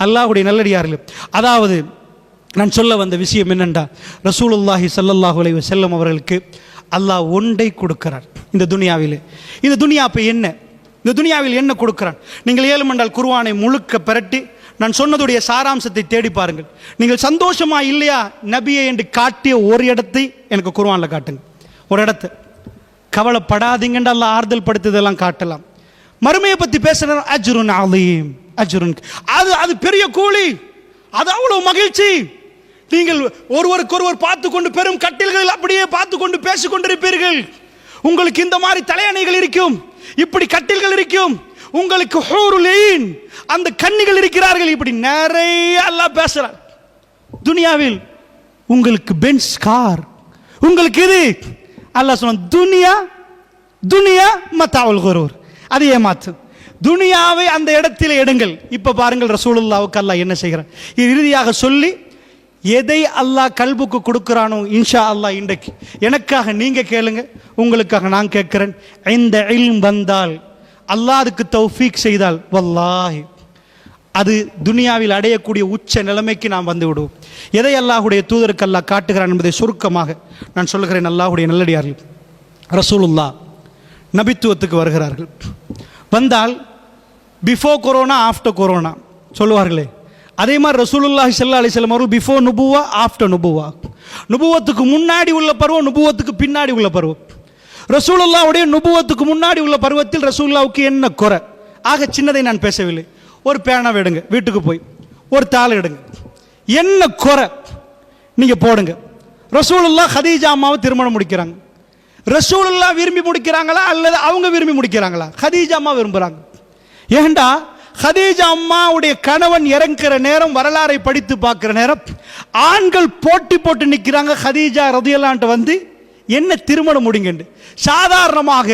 அல்லாஹ்வுடைய நல்லடியார்களே, அதாவது நான் சொல்ல வந்த விஷயம் என்னென்றா, ரசூலுல்லாஹி ஸல்லல்லாஹு அலைஹி வஸல்லம் அவர்களுக்கு அல்லாஹ் ஒன்றை கொடுக்கிறார் இந்த துனியாவிலே. இந்த துனியா இப்போ என்ன, இந்த துனியாவில் என்ன கொடுக்கிறான்? நீங்கள் ஏழுமண்டால் குர்ஆனை முழுக்க பிரட்டி நான் சொன்னதுடைய சாராம்சத்தை தேடி பாருங்கள். நீங்கள் சந்தோஷமா இல்லையா நபியை என்று காட்டிய ஒரு இடத்தை எனக்கு குர்ஆனில் காட்டுங்க. ஒரு இடத்தை கவலைப்படாதீங்கன்ற அல்லாஹ் ஆறுதல் படுத்ததெல்லாம் காட்டலாம். மறுமையை பற்றி பேசுகிற அஜ்ருன் அலீம், அஜ்ருன் அது பெரிய கூலி, அது அவ்வளவு மகிழ்ச்சி. நீங்கள் ஒருவருக்கொருவர் பார்த்து கொண்டு பெரும் கட்டில்களில் அப்படியே பார்த்து கொண்டு பேசிக் கொண்டிருப்பீர்கள். உங்களுக்கு இந்த மாதிரி தலையணைகள் இருக்கும், இப்படி கட்டில்கள் இருக்கும், உங்களுக்கு ஹூருல் ஈன் அந்த கன்னிகள் இருக்கிறார்கள், இப்படி நிறைய அல்லாஹ் பேசுறார். துனியாவில் உங்களுக்கு பென்ஸ் கார், உங்களுக்கு இது அல்லாஹ் சொன்ன துனியா துனியா மத்தாவுல் குரூர், அது ஏமாத்து. துனியாவை அந்த இடத்தில் எடுங்கள். இப்ப பாருங்கள் ரசூலுல்லாஹ்வுக்கு அல்லாஹ் என்ன செய்கிறான். இறுதியாக சொல்லி எதை அல்லாஹ் கல்புக்கு கொடுக்கிறானோ இன்ஷா அல்லாஹ் இன்றைக்கு எனக்காக நீங்க கேளுங்க, உங்களுக்காக நான் கேட்கிறேன். இந்த இல்ம் வந்தால் அல்லாஹ் அதுக்கு தௌஃபீக் செய்தால் வல்லாஹி அது துனியாவில் அடையக்கூடிய உச்ச நிலைமைக்கு நாம் வந்து விடுவோம். எதை அல்லாஹ்வுடைய தூதருக்கு அல்லாஹ் காட்டுகிறான் என்பதை சுருக்கமாக நான் சொல்லுகிறேன். அல்லாஹ்வுடைய நல்லடியார்கள் ரசூலுல்லாஹ் நபித்துவத்துக்கு வருகிறார்கள். வந்தால் பிஃபோர் கொரோனா ஆஃப்டர் கொரோனா சொல்லுவார்களே, அதே மாதிரி ரசூலுல்லாஹி ஸல்லல்லாஹு அலைஹி வஸல்லம் அவர்கள் பிஃபோர் நுபுவா ஆஃப்டர் நுபுவா, நுபுவத்துக்கு முன்னாடி உள்ள பருவம், நுபுவத்துக்கு பின்னாடி உள்ள பருவம். ரசூலுல்லாஹ்வுடைய நுபுவத்துக்கு முன்னாடி உள்ள பருவத்தில் ரசூலுல்லாஹ்வுக்கு என்ன குறை? ஆக சின்னதை நான் பேசவில்லை. ஒரு பேனாவை எடுங்க, வீட்டுக்கு போய் ஒரு தாளை எடுங்க, என்ன குறை நீங்க போடுங்க. ரசூலுல்லாஹ் ஹதீஜா அம்மாவை திருமணம் முடிக்கிறாங்க. ரசூலுல்லாஹ் விரும்பி முடிக்கிறாங்களா அல்லது அவங்க விரும்பி முடிக்கிறாங்களா? ஹதீஜா அம்மா விரும்புறாங்க. ஏண்டா ஹதீஜா அம்மாவுடைய கணவன் இறங்குற நேரம் வரலாறை படித்து பார்க்கிற நேரம் ஆண்கள் போட்டி போட்டு நிற்கிறாங்க. ஹதீஜா ரலியல்லாஹு அன்ஹா வந்து என்ன திருமணம் முடிங்கன்னு. சாதாரணமாக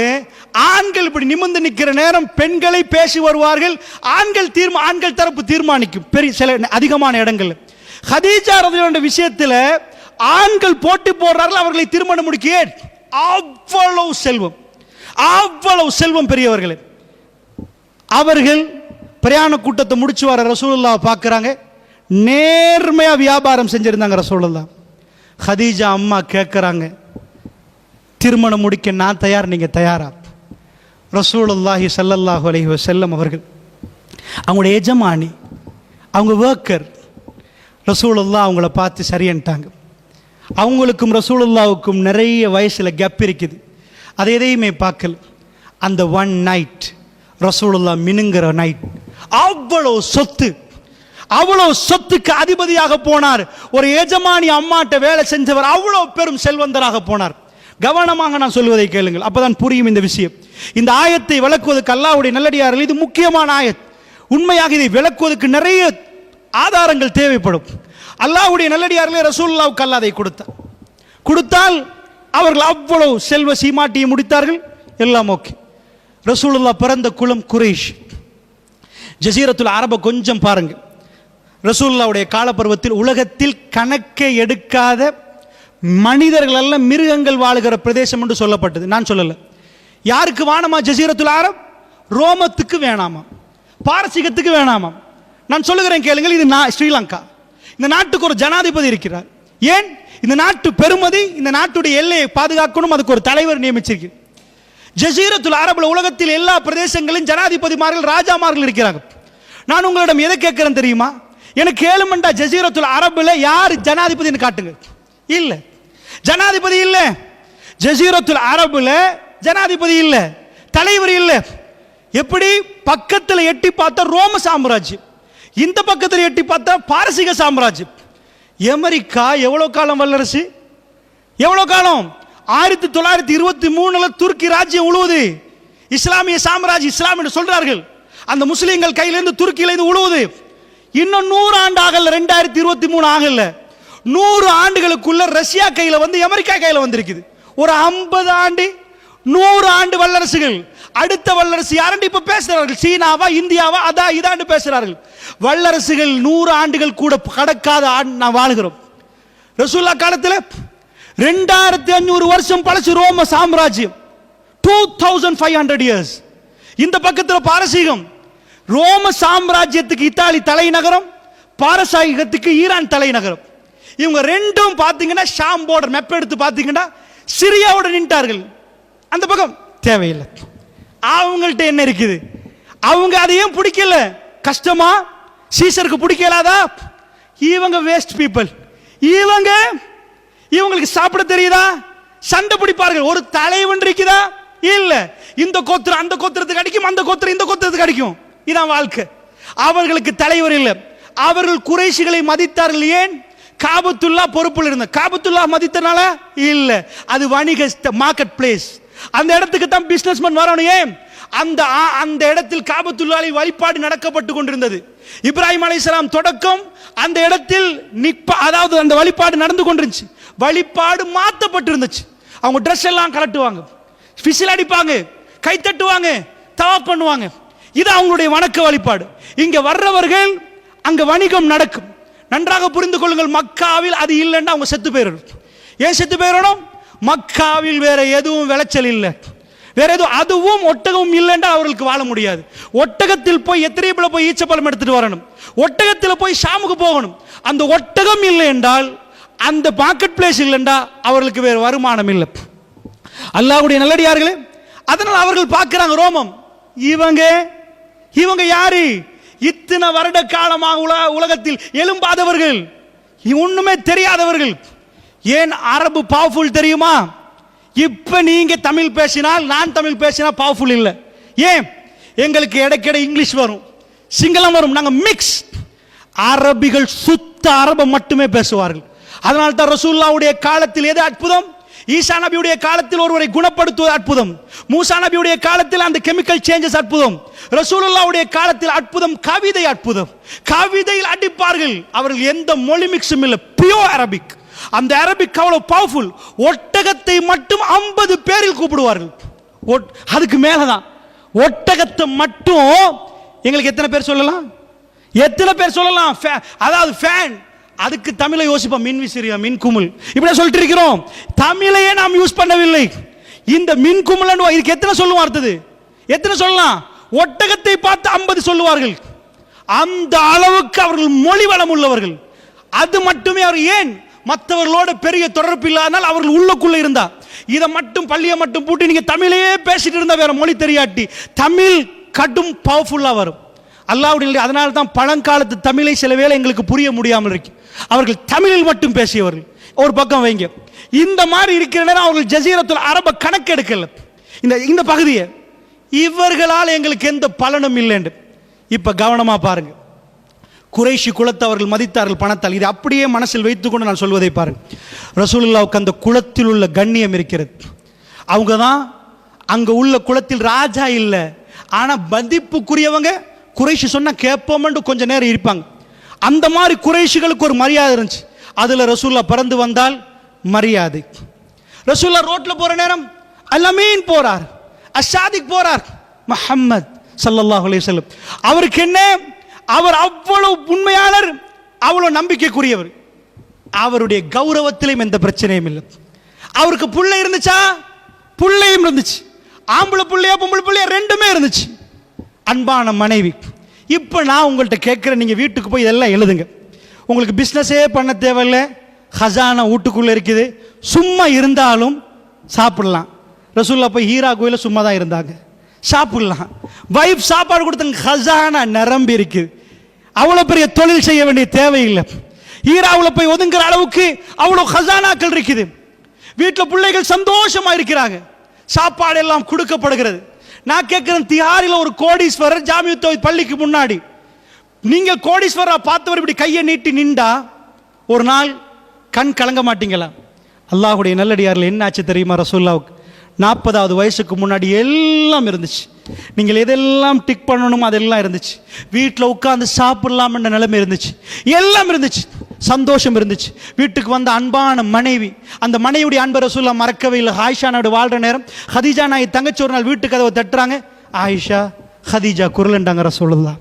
ஆண்கள் இப்படி நிமிர்ந்து நிற்கிற நேரம் பெண்களை பேசி வருவார்கள், ஆண்கள் தரப்பு தீர்மானிக்கும் பெரிய சில அதிகமான இடங்கள். ஹதீஜா ரலியல்லாஹு அன்ஹா விஷயத்தில் ஆண்கள் போட்டி போடுறார்கள் அவர்களை திருமணம் முடிக்க. அவ்வளவு செல்வம், அவ்வளவு செல்வம் பெரியவர்களே. அவர்கள் பிரயாண கூட்டத்தை முடிச்சு வர ரசூலுல்லாஹ் பார்க்குறாங்க. நேர்மையா வியாபாரம் செஞ்சிருந்தாங்க ரசூலுல்லாஹ். ஹதீஜா அம்மா கேட்குறாங்க, திருமணம் முடிக்க நான் தயார், நீங்க தயாரா? ரசூலுல்லாஹி ஸல்லல்லாஹு அலைஹி வஸல்லம் அவர்கள் அவங்களுடைய எஜமானி, அவங்க ஒர்க்கர். ரசூலுல்லாஹ் அவங்கள பார்த்து சரியன்ட்டாங்க. அவங்களுக்கும் ரசூலுல்லாஹ்வுக்கும் நிறைய வயசுல கேப் இருக்குது. அதை எதையுமே பார்க்கல. அந்த ஒன் நைட் ரசூலுல்லாஹ் மினுங்கிற நைட், அவ்வளவு சொத்து, அவ்வளவு சொத்துக்கு அதிபதியாக போனார். ஒரு எஜமானி அம்மாட்ட வேலை செஞ்சவர் அவ்வளவு பெரும் செல்வந்தராக போனார். கவனமாக நான் சொல்வதை கேளுங்கள், அப்பதான் புரியும் இந்த விஷயம். இந்த ஆயத்தை விளக்குவதற்கு அல்லாஹ்வுடைய நல்லடியார்கள் இது முக்கியமான ஆயத். உண்மையாக இதை விளக்குவதற்கு நிறைய ஆதாரங்கள் தேவைப்படும். அல்லாஹ்வுடைய நல்லடியார்களே ரசூலுல்லாஹ்வுக்கு அல்லாஹ் அதை கொடுத்தால் அவர்கள் அவ்வளவு செல்வ சீமாட்டியை முடித்தார்கள். எல்லாம் ஓகே. ரசூலுல்லாஹ் பிறந்த குலம் குறைஷ். ஜசீரத்துல் அரபை கொஞ்சம் பாருங்க. ரசூலுல்லாஹ்வுடைய காலப்பருவத்தில் உலகத்தில் கணக்கை எடுக்காத மனிதர்கள் அல்ல மிருகங்கள் வாழுகிற பிரதேசம் என்று சொல்லப்பட்டது. நான் சொல்லல. யாருக்கு வேணாமா ஜசீரத்துல் அரப்? ரோமத்துக்கு வேணாமா, பாரசீகத்துக்கு வேணாமா. நான் சொல்லுகிறேன் கேளுங்கள். இது ஸ்ரீலங்கா. இந்த நாட்டுக்கு ஒரு ஜனாதிபதி இருக்கிறார். ஏன்? இந்த நாட்டு பெருமதி, இந்த நாட்டுடைய எல்லையை பாதுகாக்கணும், அதுக்கு ஒரு தலைவர் நியமிச்சிருக்கு. ஜசீரத்துல் அரபுல உலகத்தில் எல்லா பிரதேசங்களிலும் ஜனாதிபதிமார்கள் ராஜாமார்கள் இருக்கிறாங்க. நான் உங்களிடம் எதை கேட்கிறேன் தெரியுமா? எனக்கு ஏழுமண்டா ஜசீரத்துல் அரபுல யார் ஜனாதிபதினு காட்டுங்க. இல்ல, ஜனாதிபதி இல்ல. ஜசீரத்துல் அரபுல ஜனாதிபதி இல்ல, தலைவர் இல்ல. எப்படி? பக்கத்தில் எட்டி பார்த்தா ரோம சாம்ராஜ்யம், இந்த பக்கத்தில் எட்டி பார்த்தா பாரசீக சாம்ராஜ்யம். அமெரிக்கா எவ்வளவு காலம் வல்லரசு? எவ்வளவு காலம்? 1923 துருக்கி ராஜ்யம் உழுவுது. இஸ்லாமிய சாம்ராஜ்யம், இஸ்லாம் என்று சொல்றார்கள். அந்த முஸ்லிம்கள் கையிலிருந்து துருக்கியிலிருந்து உழுவுது. இன்னும் 100 ஆண்டு ஆகல, 2023 ஆகல. 100 ஆண்டுகளுக்குள்ள ரஷ்யா கையில வந்து அமெரிக்கா கையில வந்திருக்குது. ஒரு 50 ஆண்டு 100 ஆண்டு வல்லரசுகள். அடுத்த வல்லரசு யாருன்னு இப்ப பேசுறார்கள். சீனாவா இந்தியாவா அதா இதாண்டு பேசுறார்கள். வல்லரசுகள் 100 ஆண்டுகள் கூட கடக்காத நான் வாழ்கிறோம். ரசூலுல்லாஹ் காலத்தில் 2500 வருஷம் பழசு ரோம சாம்ராஜ்யம். 2500 இயர்ஸ். இந்த பக்கத்தில் பாரசீகம். ரோம சாம்ராஜ்யத்துக்கு இத்தாலி தலைநகரம், பாரசீகத்துக்கு ஈரான் தலைநகரம். இவங்க ரெண்டும் பார்த்தீங்கன்னா ஷாம் பார்டர் மேப் எடுத்து பார்த்தீங்கன்னா சிரியாவோட நின்றார்கள். அந்த பக்கம் தேவையில்லை. அவங்கள்ட்ட என்ன இருக்குது? அவங்க அதையும் பிடிக்கல. கஷ்டமா? சீசருக்கு பிடிக்கலாதா? இவங்க வேஸ்ட் பீப்புள். இவங்களுக்கு சாப்பிட தெரியுதா? சண்டை பிடிப்பார்கள். ஒரு தலைவன் இருக்குதா? இல்ல. இந்த கோத்திரம் அந்த கோத்திரத்துக்கு அடிக்கும், அந்த கோத்திரம் இந்த கோத்திரத்துக்கு அடிக்கும். இதான் வாழ்க்கை. அவர்களுக்கு தலைவர் இல்லை. அவர்கள் குறைஷிகளை மதித்தார்கள். ஏன்? காபத்துல்லா பொறுப்பில் இருந்த. காபத்துல்லா மதித்தனால இல்ல. அது வணிக மார்க்கெட் பிளேஸ். அந்த இடத்துக்கு தான் பிசினஸ்மேன் வரணும். ஏன்? அந்த இடத்தில் காபத்துல்லாஹி வழிபாடு நடக்கப்பட்டு கொண்டிருந்தது. இப்ராஹிம் அலைஹிஸ்ஸலாம் தொடக்கம் அந்த இடத்தில் அதாவது அந்த வழிபாடு நடந்து கொண்டிருந்துச்சு. வழிபாடு மாற்றப்பட்டு இருந்துச்சு. அவங்க ட்ரெஸ் எல்லாம் கலட்டுவாங்க, விசில் அடிப்பாங்க, கை தட்டுவாங்க, தவாப் பண்ணுவாங்க. இது அவங்களுடைய வணக்க வழிபாடு. இங்க வர்றவர்கள் அங்க வணிகம் நடக்கும். நன்றாக புரிந்து கொள்ளுங்கள். மக்காவில் அது இல்லைன்னா அவங்க செத்து போயிடணும். ஏன் செத்து போயிடணும்? மக்காவில் வேற எதுவும் விளைச்சல் இல்லை, வேற எதுவும் அதுவும் ஒட்டகமும் இல்லைன்னா அவர்களுக்கு வாழ முடியாது. ஒட்டகத்தில் போய் எத்திரீபில போய் ஈச்சப்பழம் எடுத்துட்டு வரணும். ஒட்டகத்தில் போய் ஷாமுக்கு போகணும். அந்த ஒட்டகம் இல்லை என்றால், அந்த மார்க்கெட் பிளேஸ் இல்லைண்டா அவர்களுக்கு வேறு வருமானம் இல்லை. அல்லாஹ்வுடைய நல்லடியார்களே, அதனால் அவர்கள் பார்க்கிறாங்க ரோமம். இவங்க யாரு? இத்தனை வருட காலமாக உலகத்தில் எழும்பாதவர்கள், ஒண்ணுமே தெரியாதவர்கள். ஏன் அரபு பவர்ஃபுல் தெரியுமா? இப்ப நீங்க தமிழ் பேசினால், நான் தமிழ் பேசினா பவர்ஃபுல் இல்லை. ஏன்? எங்களுக்கு இடைக்கிட இங்கிலீஷ் வரும், சிங்களம் வரும். நாங்க மிக்ஸ். அரபிகள் சுத்த அரபை மட்டுமே பேசுவார்கள். அதனால தான் ரசூலுல்லாஹ்வுடைய காலத்தில் எது அற்புதம்? ஈசா நபியுடைய காலத்தில் ஒருவரை குணப்படுத்துவது அற்புதம். மூசா நபியுடைய காலத்தில் அந்த கெமிக்கல் சேஞ்சஸ் அற்புதம். ரசூலுல்லாஹ்வுடைய காலத்தில் அற்புதம் கவிதை அற்புதம். கவிதையில் அடிப்பார்கள். அவர்கள் எந்த மொழி மிக்ஸும் இல்லை, பியூர் அரபிக். அந்த அரபிக் அவ்வளவு பவர்ஃபுல். ஒட்டகத்தை மட்டும் 50 பேரில் கூப்பிடுவார்கள். அதுக்கு மேலதான் ஒட்டகத்தை மட்டும் எங்களுக்கு எத்தனை பேர் சொல்லலாம்? எத்தனை பேர் சொல்லலாம்? அதாவது ஃபேன். அதுக்கு தமிழை யோசிப்போம். மின் விசிறியா, மின் குமுல் இப்படி சொல்லிட்டு இருக்கிறோம். தமிழையே நாம் யூஸ் பண்ணவில்லை. இந்த மின் குமுல் இதுக்கு எத்தனை சொல்லுவோம்? அடுத்தது எத்தனை சொல்லலாம்? ஒட்டகத்தை பார்த்து 50 சொல்லுவார்கள். அந்த அளவுக்கு அவர்கள் மொழி வளம் உள்ளவர்கள். அது மட்டுமே அவர். ஏன்? மற்றவர்களோட பெரிய தொடர்பு இல்லாதனால் அவர்கள் உள்ளுக்குள்ள இருந்தா. இதை மட்டும் பள்ளியை மட்டும் பூட்டி நீங்க தமிழையே பேசிட்டு இருந்தா வேற மொழி தெரியாட்டி தமிழ் கடும் பவர்ஃபுல்லா வரும். அல்லாஹ்வுடைய அதனால தான் பழங்காலத்து தமிழை சில வேளை எங்களுக்கு புரிய முடியாமல் இருக்கு. அவர்கள் தமிழில் மட்டும் பேசியவர்கள். ஒரு பக்கம் வைங்க. இந்த மாதிரி இருக்கிற நேரம் அவர்கள் ஜசீரத்துல் அரப கணக்கெடுக்கல. இந்த பகுதியை இவர்களால் எங்களுக்கு எந்த பலனும் இல்லை என்று. இப்ப கவனமா பாருங்க. குறைஷி குலத்தை அவர்கள் மதித்தார்கள் பணத்தால். இது அப்படியே மனசில் வைத்துக்கொண்டு நான் சொல்வதை பாருங்க. ரசூலுல்லாஹ்வுக்கு அந்த குலத்தில் உள்ள கண்ணியம் இருக்கிறது. அவங்க தான் அங்க உள்ள குலத்தில் ராஜா இல்லை, ஆனா மதிப்புக்குரியவங்க. குறைஷி சொன்னா கேட்போம்னு கொஞ்ச நேரம் இருப்பாங்க. அந்த மாதிரி குறைஷிகளுக்கு ஒரு மரியாதை இருந்துச்சு. அதுல ரசூலுல்லாஹ் பறந்து வந்தால் மரியாதை. ரசூலுல்லாஹ் ரோட்ல போற நேரம் அல்-அமீன் போறார், அஷாதிக் போறார், முஹம்மத் ஸல்லல்லாஹு அலைஹி வஸல்லம். அவருக்கு என்ன? அவர் அவ்வளவு உண்மையாளர், அவ்வளவு நம்பிக்கைக்குரியவர். அவருடைய கௌரவத்திலும் எந்த பிரச்சனையும் இல்லை. அவருக்கு புள்ளை இருந்துச்சா? புள்ளையும் இருந்துச்சு. ஆம்பளை புள்ளையா பொம்பளை புள்ளையா ரெண்டுமே இருந்துச்சு. அன்பான மனைவி. இப்போ நான் உங்கள்கிட்ட கேட்குறேன், நீங்கள் வீட்டுக்கு போய் இதெல்லாம் எழுதுங்க. உங்களுக்கு பிஸ்னஸே பண்ண தேவையில்லை, ஹசானா வீட்டுக்குள்ளே இருக்குது. சும்மா இருந்தாலும் சாப்பிடலாம். ரசூலுல்லாஹ் போய் ஹீரா கோயிலில் சும்மா தான் இருந்தாங்க, சாப்பிடலாம். வைஃப் சாப்பாடு கொடுத்தாங்க, ஹசானா நிரம்பி இருக்குது. அவ்வளோ பெரிய தொழில் செய்ய வேண்டிய தேவையில்லை. ஹீராவில் போய் ஒதுங்குற அளவுக்கு அவ்வளோ ஹசானாக்கள் இருக்குது. வீட்டில் பிள்ளைகள் சந்தோஷமா இருக்கிறாங்க, சாப்பாடு எல்லாம் கொடுக்கப்படுகிறது. நான் கேட்கிறேன், திஹாரில் ஒரு கோடீஸ்வரர் ஜாமியத் பள்ளிக்கு முன்னாடி நீங்க கோடீஸ்வரா பார்த்தவர் இப்படி கையை நீட்டி நின்றா ஒரு நாள் கண் கலங்க மாட்டீங்களா? அல்லாஹ்வுடைய நல்லடியாரில் என்ன ஆச்சு தெரியுமா? ரசூலுல்லாஹ்வுக்கு 40வது வயசுக்கு முன்னாடி எல்லாம் இருந்துச்சு. நீங்கள் எதெல்லாம் டிக் பண்ணணும் அதெல்லாம் இருந்துச்சு. வீட்டில் உட்காந்து சாப்பிடலாம் என்ற நிலைமை இருந்துச்சு, எல்லாம் இருந்துச்சு, சந்தோஷம் இருந்துச்சு. வீட்டுக்கு வந்த அன்பான மனைவி, அந்த மனைவியுடைய அன்பை ரசூலுல்லாஹ் மறக்கவே இல்லை. ஆயிஷா நாடு வாழ்ற நேரம் ஹதீஜா நாய் தங்கச்சி ஒரு நாள் வீட்டுக்கு கதவை தட்டுறாங்க. ஆயிஷா ஹதீஜா குரல்ண்டாங்க ரசூலுல்லாஹ்.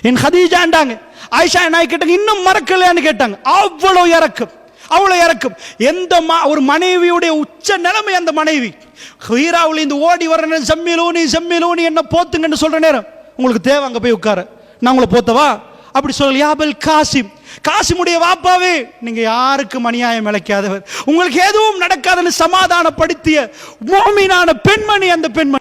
என் ஹதீஜாண்டாங்க. ஆயிஷா நாய் கேட்டாங்க, இன்னும் மறக்கலையான்னு கேட்டாங்க. அவ்வளோ இறக்கம், அவ்வளோ இறக்கம். எந்த ஒரு மனைவியுடைய உச்ச நிலைமை அந்த மனைவி. ஹீராவில் இந்த ஓடி வர நேரம் செம்மிலூனி செம்மிலூனி என்ன போத்துங்கன்னு சொல்ற நேரம் உங்களுக்கு தேவை அங்கே போய் உட்கார, நான் உங்களை போத்தவா அப்படி சொல்லல. யாபல் காசிம், காசிமுடைய வாப்பாவே நீங்க யாருக்கும் அநியாயம் இழைக்காதவர், உங்களுக்கு எதுவும் நடக்காதுன்னு சமாதானப்படுத்திய முஃமினான பெண்மணி அந்த பெண்மணி.